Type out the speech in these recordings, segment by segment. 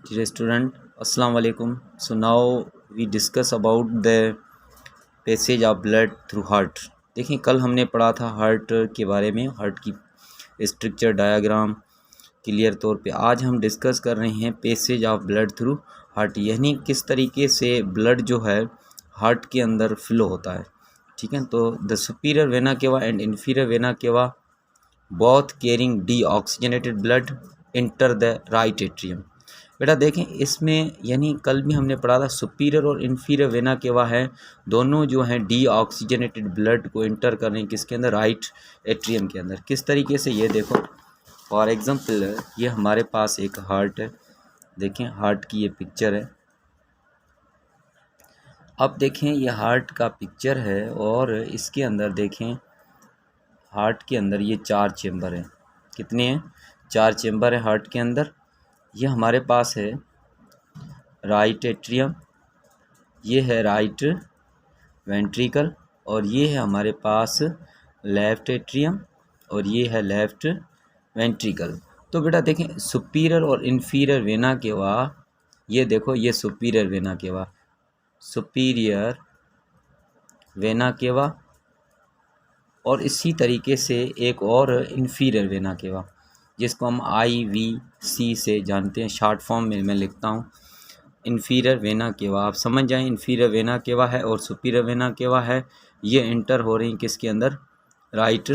Dear student, Assalamu alaikum. So now we discuss about the passage of blood through heart. देखिए कल हमने पढ़ा था हार्ट के बारे में, हार्ट की स्ट्रक्चर डायग्राम क्लियर तौर पे। आज हम डिस्कस कर रहे हैं passage of blood through heart, यानी किस तरीके से ब्लड जो है हार्ट के अंदर फ्लो होता है। ठीक है, तो the superior vena cava and inferior vena cava both carrying D oxygenated blood enter the right atrium. बेटा देखें इसमें, यानी कल भी हमने पढ़ा था सुपीरियर और इन्फीरियर वेना केवा है, दोनों जो हैं डी ऑक्सीजनेटेड ब्लड को इंटर कर रहे हैं किसके अंदर, राइट एट्रियम के अंदर। किस तरीके से, ये देखो फॉर एग्जांपल ये हमारे पास एक हार्ट है, देखें हार्ट की ये पिक्चर है। अब देखें ये हार्ट का पिक्चर है और इसके अंदर देखें हार्ट के अंदर ये 4 चेम्बर हैं। कितने हैं? 4 चेम्बर है हार्ट के अंदर। ये हमारे पास है राइट एट्रियम, ये है राइट वेंट्रिकल, और ये है हमारे पास लेफ़्ट एट्रियम, और ये है लेफ़्ट वेंट्रिकल। तो बेटा देखें सुपीरियर और इन्फीरियर वेना केवा, ये देखो ये superior vena cava, superior vena cava, और इसी तरीके से एक और इन्फीरियर वेना केवा जिसको हम IVC से जानते हैं, शॉर्ट फॉर्म में मैं लिखता हूँ इन्फीरियर वेना केवा। आप समझ जाएं इन्फीरियर वेना केवा है और सुपीरियर वेना केवा है, ये इंटर हो रही हैं किसके अंदर, राइट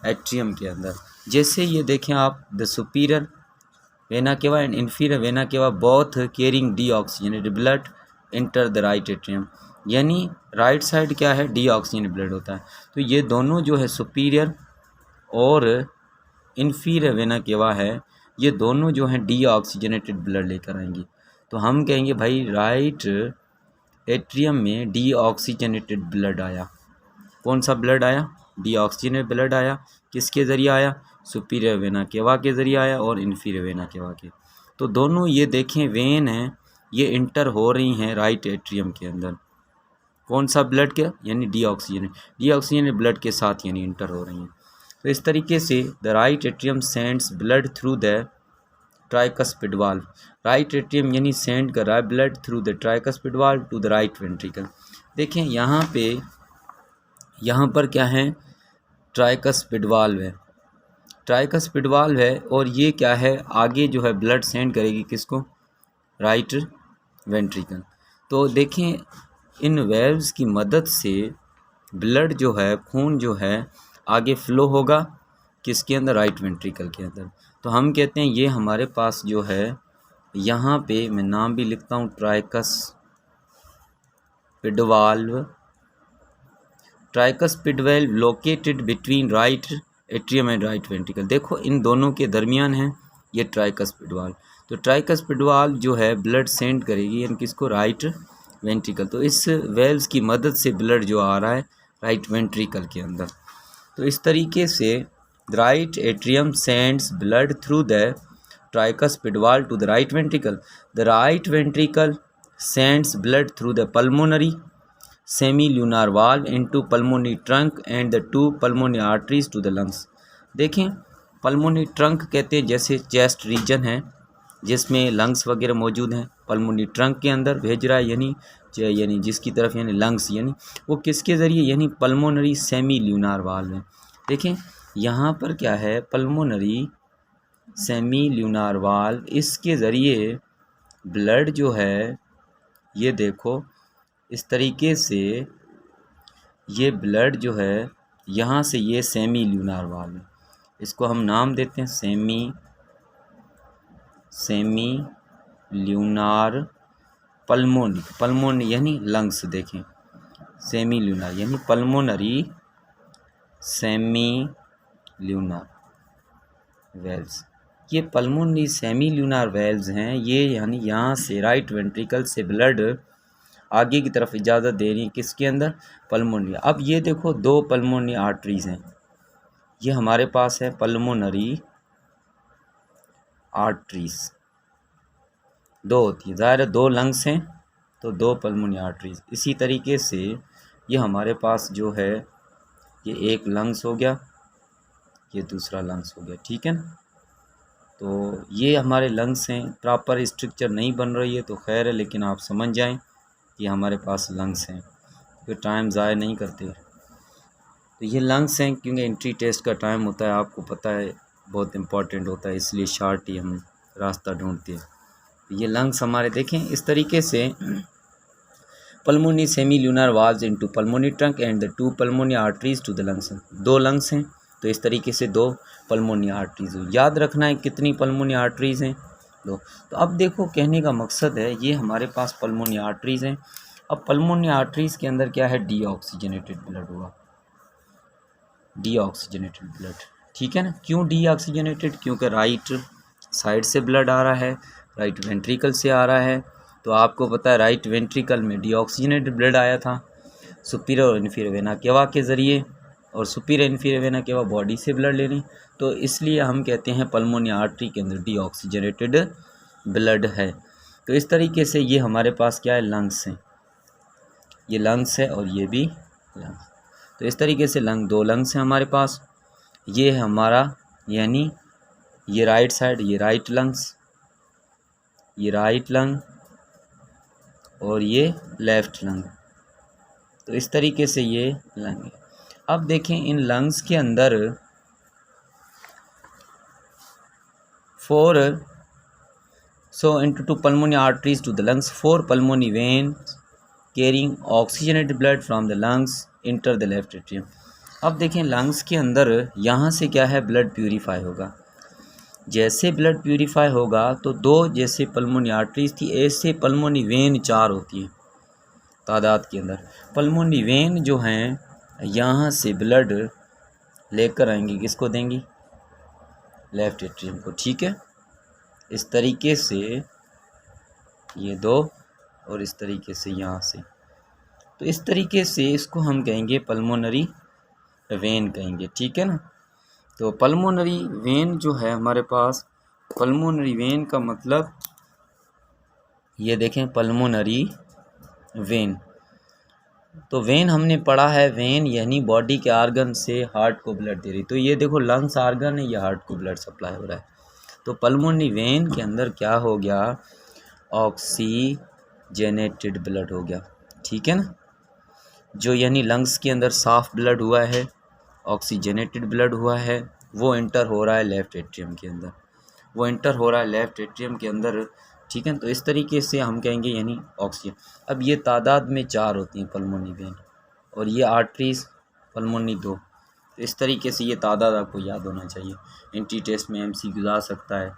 एट्रियम के अंदर। जैसे ये देखें आप, the superior vena cava and inferior vena cava both carrying D oxygenated blood enter the right atrium, यानी राइट साइड क्या है, डी ऑक्सीजनेटेड ब्लड होता है। तो ये दोनों जो है सुपीरियर और इन्फीरियर वेना केवा है, ये दोनों जो हैं डी ऑक्सीजनेटेड ब्लड लेकर आएंगी। तो हम कहेंगे भाई राइट एट्रियम में डी ऑक्सीजनेटेड ब्लड आया। कौन सा ब्लड आया? डी ऑक्सीजनेटेड ब्लड आया। किसके ज़रिए आया? सुपीरियर वेना केवा के ज़रिए आया और इन्फीरियर वेना केवा के। तो दोनों ये देखें वेन हैं, ये इंटर हो रही हैं राइट एट्रियम के अंदर। कौन सा ब्लड के? यानी डी ऑक्सीजनेटेड ब्लड के साथ यानी इंटर हो रही हैं। तो इस तरीके से the right atrium sends blood through the tricuspid valve, right atrium यानी सेंड कर रहा है blood through the tricuspid valve to the right ventricle. देखें यहाँ पर क्या है, ट्राइकस्पिड वाल्व है, ट्राइकस्पिड वाल्व है, और ये क्या है, आगे जो है ब्लड सेंड करेगी किसको, राइट वेंट्रिकल। तो देखें इन वेल्व्स की मदद से ब्लड जो है, खून जो है आगे फ्लो होगा किसके अंदर, राइट वेंट्रिकल के अंदर। तो हम कहते हैं ये हमारे पास जो है, यहाँ पे मैं नाम भी लिखता हूँ tricuspid valve, tricuspid valve located between right atrium and right ventricle. देखो इन दोनों के दरमियान है ये ट्राइकस्पिड वाल्व। तो ट्राइकस्पिड वाल्व जो है ब्लड सेंड करेगी यानी किसको, राइट वेंट्रिकल। तो इस वेल्व्स की मदद से ब्लड जो आ रहा है राइट वेंट्रिकल के अंदर। तो इस तरीके से right atrium sends blood through the tricuspid valve to the right ventricle. The right ventricle sends blood through the pulmonary semilunar valve into pulmonary trunk and the 2 pulmonary arteries to the lungs. देखें pulmonary trunk कहते हैं जैसे chest region है जिसमें lungs वगैरह मौजूद हैं, pulmonary trunk के अंदर भेज रहा है, यानी जिसकी तरफ यानी लंग्स, यानी वो किसके ज़रिए, यानी पल्मोनरी सेमी-ल्यूनार वाल्व है। देखें यहाँ पर क्या है, पल्मोनरी सेमी-ल्यूनार वाल्व, इसके ज़रिए ब्लड जो है, ये देखो इस तरीके से ये ब्लड जो है यहाँ से, ये सेमी-ल्यूनार वाल्व है, इसको हम नाम देते हैं सेमी-ल्यूनार पल्मोनरी यानी लंग्स। देखें सेमी-ल्यूनार यानी पल्मोनरी सेमी-ल्यूनार वेल्व्स, ये पल्मोनरी सेमी-ल्यूनार वेल्व्स हैं, ये यानी यहाँ से राइट वेंट्रिकल से ब्लड आगे की तरफ इजाज़त दे रही है किसके अंदर, पल्मोनरी। अब ये देखो 2 पल्मोनरी आर्टरीज़ हैं, ये हमारे पास है पल्मोनरी आर्टरीज़, 2 होती है, ज़ाहिर है 2 लंग्स हैं तो 2 पल्मोनरी आर्टरीज़। इसी तरीके से ये हमारे पास जो है, ये एक लंग्स हो गया, ये दूसरा लंग्स हो गया, ठीक है ना। तो ये हमारे लंग्स हैं, प्रॉपर स्ट्रक्चर नहीं बन रही है तो खैर है, लेकिन आप समझ जाएं कि हमारे पास लंग्स हैं, फिर टाइम ज़ाया नहीं करते। तो ये लंग्स हैं, क्योंकि एंट्री टेस्ट का टाइम होता है, आपको पता है बहुत इम्पॉर्टेंट होता है, इसलिए शार्ट ही हम रास्ता ढूंढते हैं। तो ये लंग्स हमारे देखें इस तरीके से, pulmonary semilunar valves into pulmonary trunk and the 2 pulmonary arteries to the lungs. 2 lungs हैं, तो इस तरीके से 2 पल्मोनी आर्टरीज। याद रखना है कितनी पल्मोनी आर्टरीज हैं, 2। तो अब देखो कहने का मकसद है, ये हमारे पास पल्मोनी आर्टरीज हैं। अब पल्मोनी आर्टरीज के अंदर क्या है, डीऑक्सीजनेटेड ब्लड होगा, डीऑक्सीजनेटेड ब्लड, ठीक है ना। क्यों डीऑक्सीजनेटेड, क्योंकि राइट साइड से ब्लड आ रहा है, राइट वेंट्रिकल से आ रहा है। तो आपको पता है राइट वेंट्रिकल में डीऑक्सीजनेटेड ब्लड आया था सुपीरियर और इन्फीरियर वेना केवा के ज़रिए, और superior inferior vena cava body से ब्लड लेनी। तो इसलिए हम कहते हैं पल्मोनी आर्टरी के अंदर डीऑक्सीजनेटेड ब्लड है। तो इस तरीके से ये हमारे पास क्या है, लंग्स हैं, ये लंग्स है और ये भी लंग्स। तो इस तरीके से दो लंग्स हैं हमारे पास। ये है हमारा, यानी ये राइट साइड, ये राइट लंग्स, ये राइट लंग और ये लेफ़्ट लंग। तो इस तरीके से ये लंग है। अब देखें इन लंग्स के अंदर 4 into 2 pulmonary arteries to the lungs, 4 pulmonary veins carrying oxygenated blood from the lungs enter the left atrium। अब देखें लंग्स के अंदर यहाँ से क्या है, ब्लड प्यूरीफाई होगा। जैसे ब्लड प्यूरीफाई होगा तो 2 जैसे पल्मोनी आर्टरीज थी, ऐसे पल्मोनी वेन 4 होती हैं तादाद के अंदर। पल्मोनी वेन जो हैं यहाँ से ब्लड लेकर आएंगी, किसको देंगी, लेफ़्ट एट्रियम को, ठीक है। इस तरीके से ये 2 और इस तरीके से यहाँ से। तो इस तरीके से इसको हम कहेंगे पल्मोनरी वेन कहेंगे, ठीक है ना। तो पल्मोनरी वेन जो है हमारे पास, पल्मोनरी वेन का मतलब ये देखें पल्मोनरी वेन। तो वेन हमने पढ़ा है, वेन यानी बॉडी के आर्गन से हार्ट को ब्लड दे रही। तो ये देखो लंग्स आर्गन है, ये हार्ट को ब्लड सप्लाई हो रहा है। तो पल्मोनरी वेन के अंदर क्या हो गया, ऑक्सीजनेटेड ब्लड हो गया, ठीक है ना। जो यानी लंग्स के अंदर साफ ब्लड हुआ है, ऑक्सीजनेटेड ब्लड हुआ है, वो एंटर हो रहा है लेफ़्ट एट्रियम के अंदर, वो एंटर हो रहा है लेफ़्ट एट्रियम के अंदर, ठीक है। तो इस तरीके से हम कहेंगे यानी ऑक्सीजन। अब ये तादाद में 4 होती हैं पल्मोनी वेन, और ये आर्टरीज पल्मोनी 2। तो इस तरीके से ये तादाद आपको याद होना चाहिए। एंट्री टेस्ट में MCQ आ सकता है,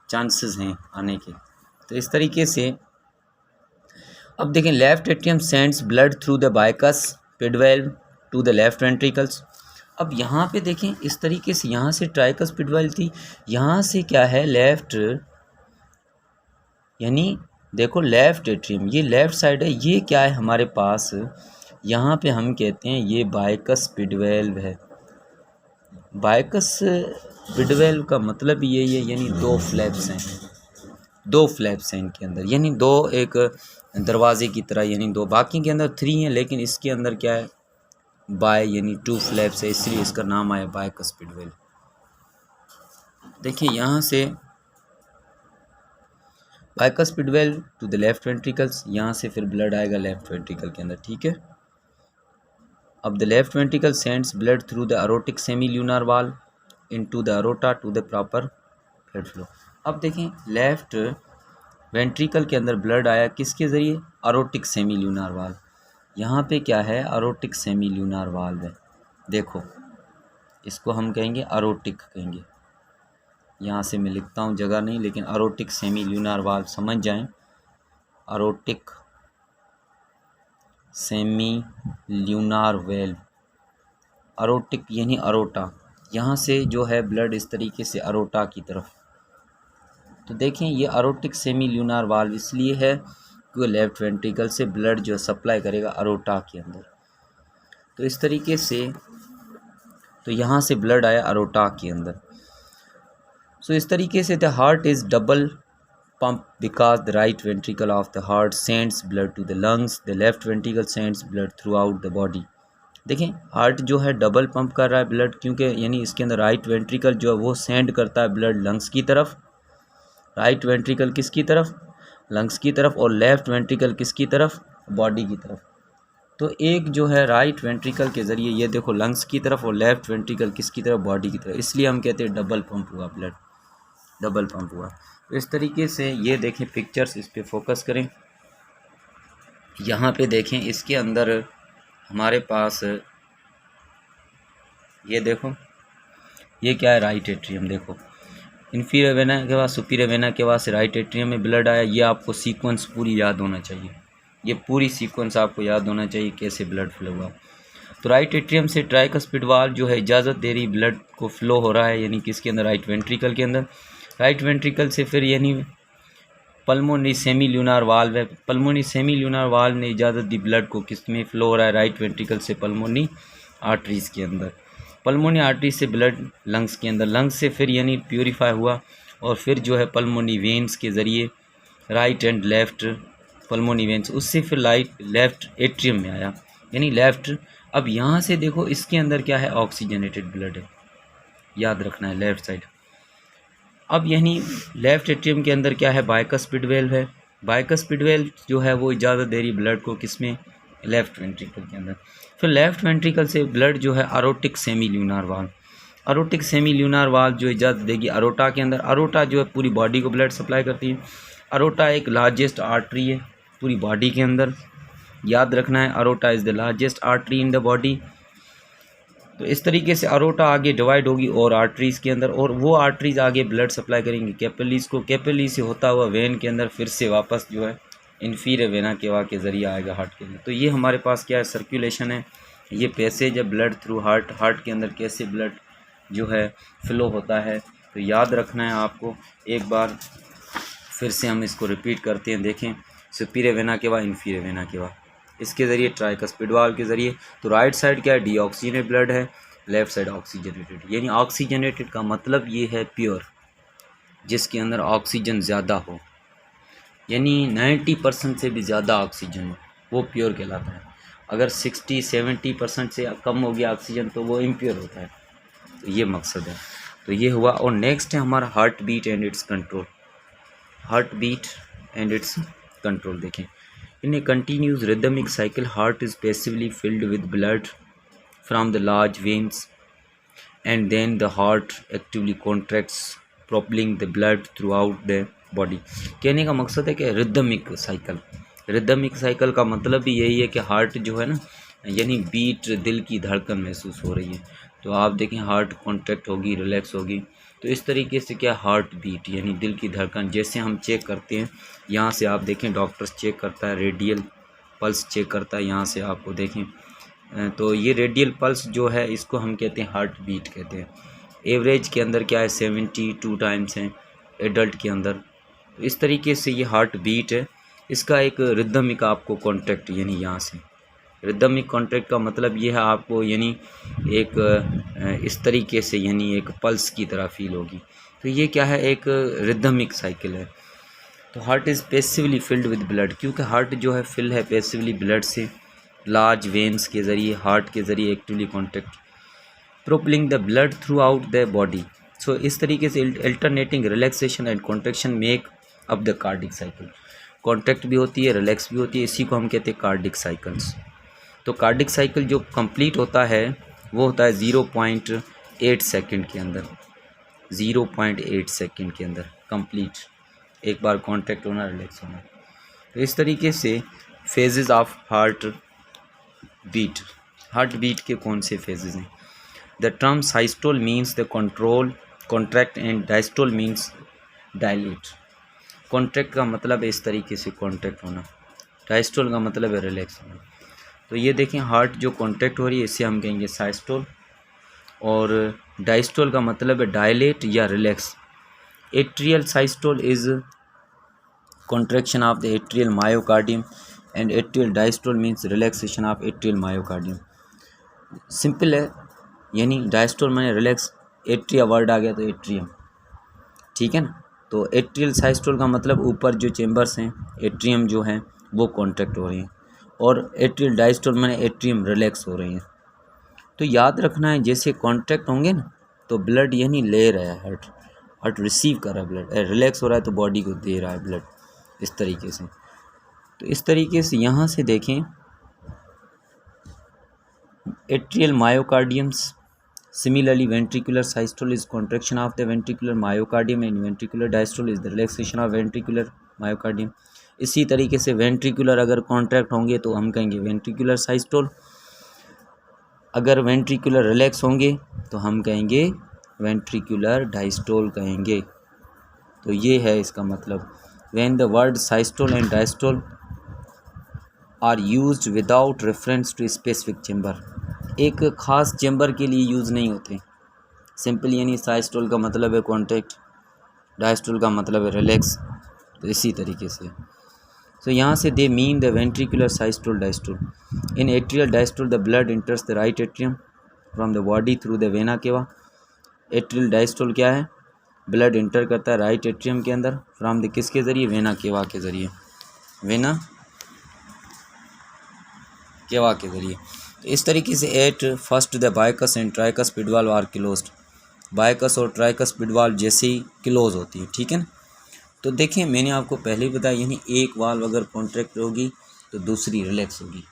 चांसेस हैं आने के। तो इस तरीके से अब देखें, left atrium sends blood through the bicuspid valve to the left ventricles. अब यहाँ पे देखें इस तरीके से, यहाँ से ट्राइकस पिड वाल्व थी, यहाँ से क्या है लेफ़्ट, यानी देखो लेफ़्ट एट्रियम, ये लेफ़्ट साइड है, ये क्या है हमारे पास, यहाँ पे हम कहते हैं ये बाइकस पिड वाल्व है। बाइकस पिड वाल्व का मतलब यही है, यानी 2 फ्लैप्स हैं, 2 फ्लैप्स हैं इनके अंदर, यानी 2 एक दरवाजे की तरह, यानी 2, बाकी के अंदर 3 हैं, लेकिन इसके अंदर क्या है बाय, यानी 2 फ्लैप्स है, इसलिए इसका नाम आया बाइकस पिड वाल्व। देखिए यहाँ से bicuspid valve to the left ventricles, यहाँ से फिर ब्लड आएगा लेफ़्ट वेंट्रिकल के अंदर, ठीक है। अब the left ventricle sends blood through the aortic semilunar valve into the aorta to the proper blood flow. अब देखें लेफ़्ट वेंट्रिकल के अंदर ब्लड आया किसके ज़रिए, अरोटिक सेमी ल्यूनर वाल। यहाँ पे क्या है, अरोटिक सेमी ल्यूनर वाल्व है। देखो इसको हम कहेंगे अरोटिक कहेंगे, यहाँ से मैं लिखता हूँ, जगह नहीं, लेकिन अरोटिक सेमी ल्यूनर वाल्व समझ जाएं। अरोटिक सेमी ल्यूनर वेल्व, अरोटिक यानी अरोटा, यहाँ से जो है ब्लड इस तरीके से अरोटा की तरफ। तो देखें ये अरोटिक सेमी ल्यूनर वाल्व इसलिए है कि लेफ़्ट वेंट्रिकल से ब्लड जो सप्लाई करेगा अरोटा के अंदर। तो इस तरीके से, तो यहाँ से ब्लड आया अरोटा के अंदर। सो इस तरीके से the heart is double pump because the right ventricle of the heart sends blood to the lungs, the left ventricle sends blood throughout the body। देखें हार्ट जो है डबल पंप कर रहा है ब्लड, क्योंकि यानी इसके अंदर राइट वेंट्रिकल जो है वो सेंड करता है ब्लड लंग्स की तरफ, राइट वेंट्रिकल किसकी तरफ, लंग्स की तरफ, और लेफ़्ट वेंट्रिकल किसकी तरफ, बॉडी की तरफ। तो एक जो है राइट वेंट्रिकल के ज़रिए ये देखो लंग्स की तरफ, और लेफ़्ट वेंट्रिकल किसकी तरफ, बॉडी की तरफ, इसलिए हम कहते हैं डबल पंप हुआ ब्लड, डबल पंप हुआ। तो इस तरीके से ये देखें पिक्चर्स, इस पे फोकस करें, यहाँ पे देखें इसके अंदर हमारे पास ये देखो ये क्या है, राइट एट्रियम। देखो इन्फीरियर वेना के बाद सुपीरियर वेना के बाद से राइट एट्रियम में ब्लड आया। ये आपको सीक्वेंस पूरी याद होना चाहिए, ये पूरी सीक्वेंस आपको याद होना चाहिए कैसे ब्लड फ्लो हुआ। तो राइट एट्रियम से ट्राइकस्पिड वाल्व जो है इजाज़त दे रही ब्लड को फ्लो हो रहा है, यानी किसके अंदर, राइट वेंट्रिकल के अंदर। राइट वेंट्रिकल से फिर यानी पल्मोनरी सेमी ल्यूनार वाल्व है, पल्मोनरी सेमी ल्यूनार वाल्व ने इजाज़त दी ब्लड को किस में फ्लो हो रहा है, राइट वेंट्रिकल से पल्मोनरी आर्टरीज़ के अंदर, पल्मोनरी आर्टरी से ब्लड लंग्स के अंदर, लंग्स से फिर यानी प्यूरीफाई हुआ और फिर जो है पल्मोनरी वेन्स के ज़रिए right and left pulmonary veins, उससे फिर लेफ़्ट एट्रियम में आया, यानी लेफ़्ट। अब यहाँ से देखो इसके अंदर क्या है, ऑक्सीजनेटेड ब्लड है, याद रखना है लेफ़्ट साइड। अब यानी लेफ़्ट एट्रियम के अंदर क्या है, बाइकस्पिड वेल्व है, बाइकस्पिड वेल्व जो है वो इजाज़त दे रही ब्लड को किसमें, लेफ़्ट वेंट्रिकल के अंदर। फिर लेफ़्ट वेंट्रिकल से ब्लड जो है अरोटिक सेमी ल्यूनार वाल्व, अरोटिक सेमी ल्यूनार वाल्व जो इजाज़त देगी अरोटा के अंदर। अरोटा जो है पूरी बॉडी को ब्लड सप्लाई करती है। अरोटा एक लार्जेस्ट आर्टरी है पूरी बॉडी के अंदर, याद रखना है, aorta is the largest artery in the body. तो इस तरीके से अरोटा आगे डिवाइड होगी और आर्टरीज़ के अंदर, और वो आर्टरीज़ आगे ब्लड सप्लाई करेंगी कैपिलरीज़ को, कैपिलरी से होता हुआ वेन के अंदर, फिर से वापस जो है इन्फीरियर वेना केवा के ज़रिए आएगा हार्ट के अंदर। तो ये हमारे पास क्या है, सर्कुलेशन है, ये पैसेज है ब्लड थ्रू हार्ट, हार्ट के अंदर कैसे ब्लड जो है फ्लो होता है। तो याद रखना है आपको, एक बार फिर से हम इसको रिपीट करते हैं, देखें superior vena cava, inferior vena cava, इसके ज़रिए ट्राइकस्पिड वाल्व के ज़रिए। तो राइट साइड क्या है, डीऑक्सीजनेटेड ब्लड है, लेफ़्ट साइड ऑक्सीजनेटेड, यानी ऑक्सीजनेटेड का मतलब ये है प्योर, जिसके अंदर ऑक्सीजन ज़्यादा हो, यानी 90% से भी ज़्यादा ऑक्सीजन हो, वो प्योर कहलाता है। अगर 60-70% से कम हो गया ऑक्सीजन तो वो इम्प्योर होता है। तो ये मकसद है। तो ये हुआ। और नेक्स्ट है हमारा heart beat and its control, heart beat and its control. देखें, in a continuous rhythmic cycle, heart is passively filled with blood from the large veins, and then the heart actively contracts, propelling the blood throughout the body. कहने का मकसद है कि rhythmic cycle, rhythmic cycle का मतलब भी यही है कि हार्ट जो है ना, यानी बीट, दिल की धड़कन महसूस हो रही है। तो आप देखें हार्ट कॉन्ट्रैक्ट होगी, रिलैक्स होगी। तो इस तरीके से क्या, हार्ट बीट यानी दिल की धड़कन, जैसे हम चेक करते हैं, यहाँ से आप देखें डॉक्टर्स चेक करता है, रेडियल पल्स चेक करता है, यहाँ से आपको देखें तो ये रेडियल पल्स जो है इसको हम कहते हैं हार्ट बीट कहते हैं। एवरेज के अंदर क्या है, 72 टाइम्स हैं एडल्ट के अंदर। तो इस तरीके से ये हार्ट बीट है। इसका एक रिदमिक आपको कॉन्ट्रैक्ट, यानी यहाँ से रिदमिक कॉन्ट्रैक्ट का मतलब ये है आपको, यानी एक इस तरीके से, यानी एक पल्स की तरह फील होगी। तो ये क्या है, एक रिदमिक साइकिल है। तो heart is passively filled with blood, क्योंकि हार्ट जो है फिल है पैसिवली ब्लड से, लार्ज वेन्स के ज़रिए, हार्ट के ज़रिए actively contract, propelling the blood throughout the body. So इस तरीके से alternating relaxation and contraction make up the cardiac cycle. Contract भी होती है, रिलैक्स भी होती है, इसी को हम कहते हैं कार्डिक साइकिल्स। तो कार्डिक साइकिल जो कंप्लीट होता है वो होता है 0.8 सेकंड के अंदर, 0.8 सेकंड के अंदर कंप्लीट, एक बार कॉन्ट्रैक्ट होना, रिलैक्स होना। तो इस तरीके से phases of heartbeat, heartbeat के कौन से फेजेस हैं। The term systole means the control contract and diastole means dilate. Contract का मतलब है इस तरीके से कॉन्ट्रैक्ट होना, डायस्टोल का मतलब है रिलैक्स होना। तो ये देखें हार्ट जो कॉन्ट्रैक्ट हो रही है इसे हम कहेंगे साइस्टोल, और डायस्टोल का मतलब है डायलेट या relax. Atrial systole is contraction of the atrial myocardium and atrial diastole means relaxation of atrial myocardium. Simple है, यानी डायस्टोल माने रिलैक्स, एट्रिया वर्ड आ गया तो एट्रियम, ठीक है ना। तो एट्रियल साइस्टोल का मतलब ऊपर जो चेम्बर्स हैं, एट्रियम जो हैं वो कॉन्ट्रैक्ट हो रही हैं, और एट्रियल डायस्टोल माने एट्रियम रिलैक्स हो रही हैं। तो याद रखना है, जैसे कॉन्ट्रैक्ट होंगे ना तो ब्लड यानी ले रहा है, हार्ट रिसीव कर रहा है ब्लड, रिलैक्स हो रहा है तो बॉडी को दे रहा है ब्लड, इस तरीके से। तो इस तरीके से यहाँ से देखें atrial मायोकार्डियम्स, similarly ventricular systole is contraction of the ventricular myocardium and ventricular diastole is the relaxation of ventricular myocardium। इसी तरीके से वेंट्रिकुलर अगर कॉन्ट्रैक्ट होंगे तो हम कहेंगे वेंट्रिकुलर साइस्टोल, अगर वेंट्रिकुलर रिलैक्स होंगे तो हम कहेंगे वेंट्रिकुलर डायस्टोल कहेंगे। तो ये है इसका मतलब। When the word systole and diastole are used without reference to specific chamber, एक ख़ास चेम्बर के लिए यूज़ नहीं होते। सिंपल यानी साइस्टोल का मतलब है कॉन्ट्रैक्ट, डायस्टोल का मतलब है रिलैक्स, तो इसी तरीके से। तो यहाँ से they mean the ventricular systole diastole. In atrial diastole the blood enters the right atrium from the body through the vena cava. Atrial diastole क्या है, ब्लड इंटर करता है राइट एट्रियम के अंदर फ्रॉम द किसके ज़रिए, वेना केवा के ज़रिए, वेना केवा के ज़रिए। तो इस तरीके से at first the bicuspid and tricuspid valve are closed, bicuspid और ट्राइकस्पिड वाल्व जैसे ही क्लोज होती है, ठीक है ना। तो देखिए मैंने आपको पहले ही बताया, यानी एक वाल्व अगर कॉन्ट्रैक्ट होगी तो दूसरी रिलैक्स होगी।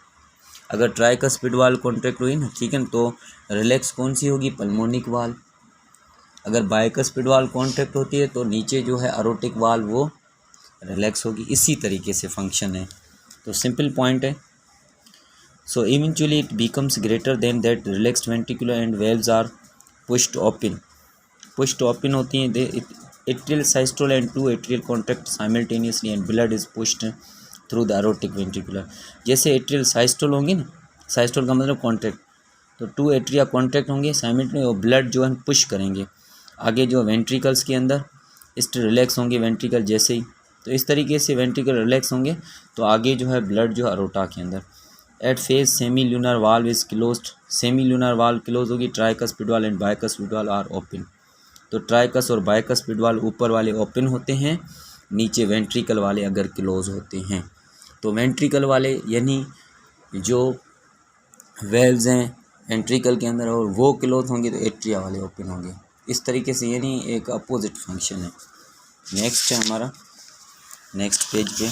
अगर ट्राइकस्पिड वाल्व कॉन्ट्रैक्ट हुई ना, ठीक है ना, तो रिलैक्स कौन सी होगी, पल्मोनिक वाल्व। अगर बायकस्पिड वाल्व कॉन्ट्रैक्ट होती है तो नीचे जो है एरोटिक वाल्व वो रिलैक्स होगी। इसी तरीके से फंक्शन है, तो सिंपल पॉइंट है। So eventually it becomes greater than that relaxed ventricular and valves are pushed open। pushed open होती हैं atrial systole and two atrial contract simultaneously and blood is pushed through the aortic ventricular। जैसे atrial systole होंगी ना, systole का मतलब contract, तो to atria contract होंगे simultaneously और ब्लड जो है पुश करेंगे आगे जो वेंट्रिकल्स के अंदर, इस रिलैक्स होंगे वेंट्रिकल जैसे ही। तो इस तरीके से वेंट्रिकल रिलैक्स होंगे तो आगे जो है ब्लड जो है अरोटा के अंदर। At phase semi lunar valve is closed, semi lunar valve close होगी, tricuspid valve and bicuspid valve are open. तो ट्राइकस और बायकस्पिड वाल्व ऊपर वाले ओपन होते हैं, नीचे वेंट्रिकल वाले अगर क्लोज होते हैं। तो वेंट्रिकल वाले यानी जो वेल्व्स हैं वेंट्रिकल के अंदर और वो क्लोज होंगे तो एट्रिया वाले ओपन होंगे। इस तरीके से यानी एक अपोजिट फंक्शन है। नेक्स्ट है हमारा, नेक्स्ट पेज पे